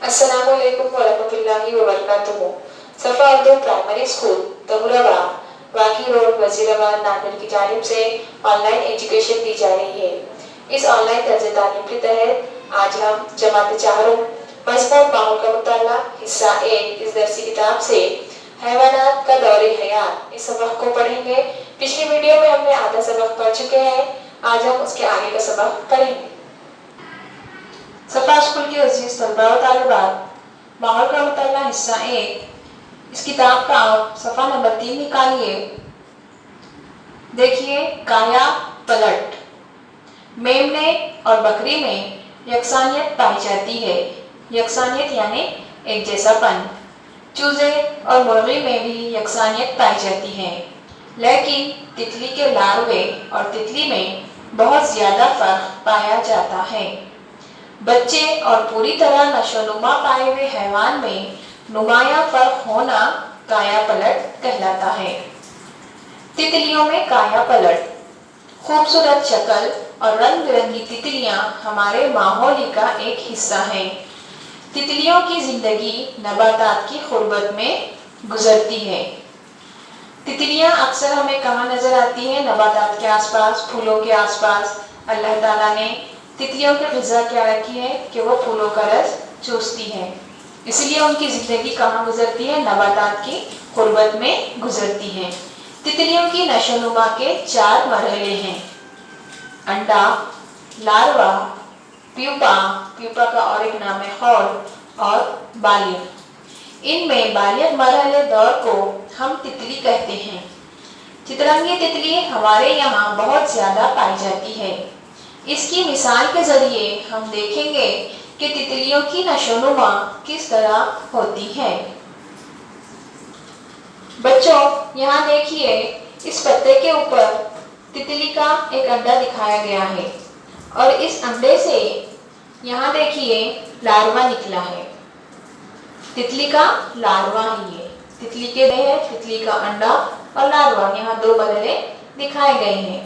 السلام علیکم ورحمۃ اللہ وبرکاتہ۔ صفا اردو پرائمری اسکول تہوراباد واقعی روڈ وزیر آباد ناگل کی جانب سے آن لائن ایجوکیشن دی جا رہی ہے۔ اس آن لائن طرز تعلیم کے تحت آج ہم جماعت چہارم مضمون ماحول کا مطالعہ حصہ 1 اس درسی کتاب سے حیوانات کا دور حیات اس سبق کو پڑھیں گے۔ پچھلی ویڈیو میں ہم نے آدھا سبق پڑھ چکے ہیں، آج ہم اس کے آگے کا سبق پڑھیں گے۔ صفا اسکول کے عزیز طلباء و طالبات، ماحول کا مطالعہ حصہ 1 اس کتاب کا آپ صفحہ نمبر 3 نکالیے۔ دیکھیے، کایا پلٹ۔ میمنے اور بکری میں یکسانیت پائی جاتی ہے۔ یکسانیت یعنی ایک جیسا پن۔ چوزے اور مرغی میں بھی یکسانیت پائی جاتی ہے، لیکن تتلی کے لاروے اور تتلی میں بہت زیادہ فرق پایا جاتا ہے۔ بچے اور پوری طرح نشو نما پائے ہوئے حیوان میں نمایاں فرق ہونا کایا پلٹ کہلاتا ہے۔ تتلیوں میں کایا پلٹ۔ خوبصورت شکل اور رنگ برنگی تتلیاں ہمارے ماحول ہی کا ایک حصہ ہیں۔ تتلیوں کی زندگی نباتات کی قربت میں گزرتی ہے۔ تتلیاں اکثر ہمیں کہاں نظر آتی ہیں؟ نباتات کے آس پاس، پھولوں کے آس پاس۔ اللہ تعالیٰ نے تتلیوں کی غذا کیا رکھی ہے کہ وہ پھولوں کا رس چوستی ہے، اس لیے ان کی زندگی کہاں گزرتی ہے؟ نباتات کی قربت میں گزرتی ہے۔ تتلیوں کی نشو نما کے 4 مرحلے ہیں: انڈا، لاروا، پیوپا، پیوپا کا اور ایک نام ہے خول، اور بالغ۔ ان میں بالغ مرحلے دور کو ہم تتلی کہتے ہیں۔ چترنگی تتلی ہمارے یہاں بہت زیادہ پائی جاتی ہے۔ اس کی مثال کے ذریعے ہم دیکھیں گے کہ تتلیوں کی نشو نما کس طرح ہوتی ہے۔ بچوں، یہاں دیکھیے، اس پتے کے اوپر تتلی کا ایک انڈا دکھایا گیا ہے، اور اس انڈے سے یہاں دیکھیے لاروا نکلا ہے۔ تتلی کا لاروا ہی ہے۔ تتلی کے ہے تتلی کا انڈا اور لاروا، یہاں 2 مرحلے دکھائے گئے ہیں۔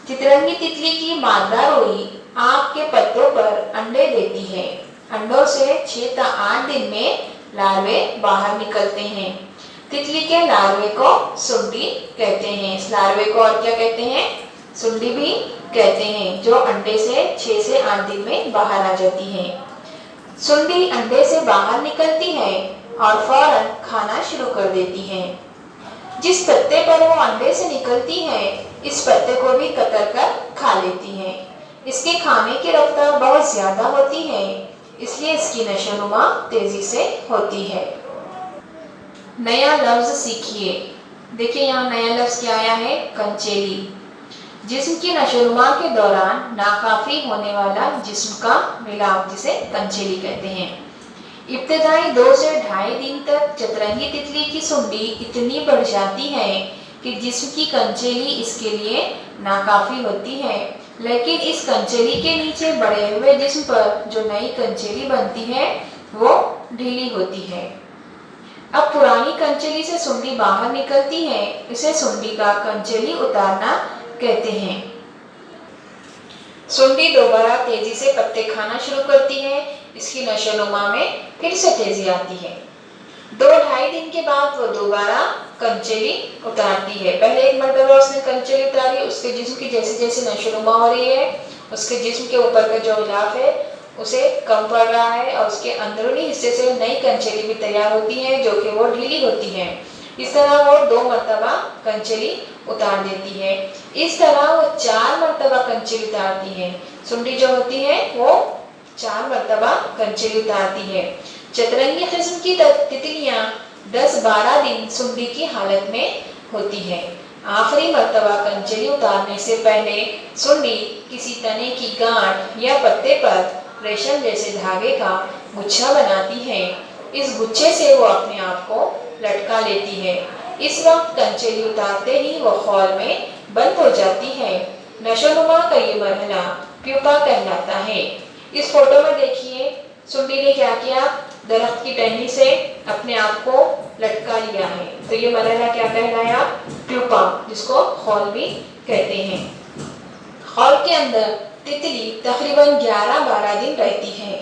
چترنگی تتلی کی مادہ روئی آم کے پتوں پر انڈے دیتی ہے۔ انڈوں سے 6 تا 8 دن میں لاروے باہر نکلتے ہیں۔ تتلی کے لاروے کو سنڈی کہتے ہیں۔ اس لاروے کو اور کیا کہتے ہیں؟ سنڈی بھی کہتے ہیں، جو انڈے سے 6 سے 8 دن میں باہر آ جاتی ہے۔ سنڈی انڈے سے باہر نکلتی ہے اور فوراً کھانا شروع کر دیتی ہے۔ جس پتے پر وہ انڈے سے نکلتی ہے، اس پتے کو بھی قطر کر کھا لیتی ہے۔ اس کے کھانے کی رفتار بہت زیادہ ہوتی ہے، اس لیے اس کی نشو نما تیزی سے ہوتی ہے۔ نیا لفظ سیکھیے۔ دیکھیں یہاں نیا لفظ کیا آیا ہے؟ کنچیلی۔ جسم کی نشو نما کے دوران ناکافی ہونے والا جسم کا ملاپ، جسے کنچیلی کہتے ہیں۔ ابتدائی 2 سے 2.5 دن تک چترنگی تتلی کی سنڈی اتنی بڑھ جاتی ہے کہ جسم کی کنچیلی اس کے لیے ناکافی ہوتی ہے، لیکن اس کنچیلی کے نیچے بڑے ہوئے جسم پر جو نئی کنچیلی بنتی ہے وہ ڈھیلی ہوتی ہے۔ اب پرانی کنچیلی سے سنڈی باہر نکلتی ہے، اسے سنڈی کا کنچیلی اتارنا کہتے ہیں۔ سنڈی دوبارہ تیزی سے پتے کھانا شروع کرتی ہے، اس کی نشو نما میں پھر سے تیزی آتی ہے۔ 2-2.5 دن کے بعد وہ دوبارہ کنچیلی اتارتی ہے۔ پہلے ایک مرتبہ اس نے کنچیلی اتاری، اس کے جسم کی جیسے جیسے نشو نما ہو رہی ہے، اس کے جسم کے اوپر کا جو غلاف ہے اسے کم پڑ رہا ہے، اور اس کے اندرونی حصے سے نئی کنچیلی بھی تیار ہوتی ہے جو کہ وہ ڈھیلی ہوتی ہے۔ اس طرح وہ 2 مرتبہ کنچیلی اتار دیتی ہے۔ اس طرح وہ 4 مرتبہ کنچیلی اتارتی ہے۔ سنڈی جو ہوتی ہے وہ 4 مرتبہ کنچیلی اتارتی ہے۔ چترنگی قسم کی تتلیاں 10-12 دن سنڈی کی حالت میں ہوتی ہے۔ آخری مرتبہ کنچیلی اتارنے سے پہلے سنڈی کسی تنے کی گانٹھ یا پتے پر ریشم جیسے دھاگے کا گچھا بناتی ہے۔ اس گچھے سے وہ اپنے آپ کو لٹکا لیتی ہے۔ اس وقت کنچیلی اتارتے ہی وہ خول میں بند ہو جاتی ہے۔ نشو نما کا یہ مرحلہ پیوپا کہلاتا ہے۔ اس فوٹو میں دیکھیے، سنڈی نے کیا کیا؟ درخت کی ٹہنی سے اپنے آپ کو لٹکا لیا ہے، تو یہ مرحلہ کیا کہلایا؟ پیوپا، جس کو خول بھی کہتے ہیں۔ خول کے اندر تتلی تقریباً 11-12 دن رہتی ہے۔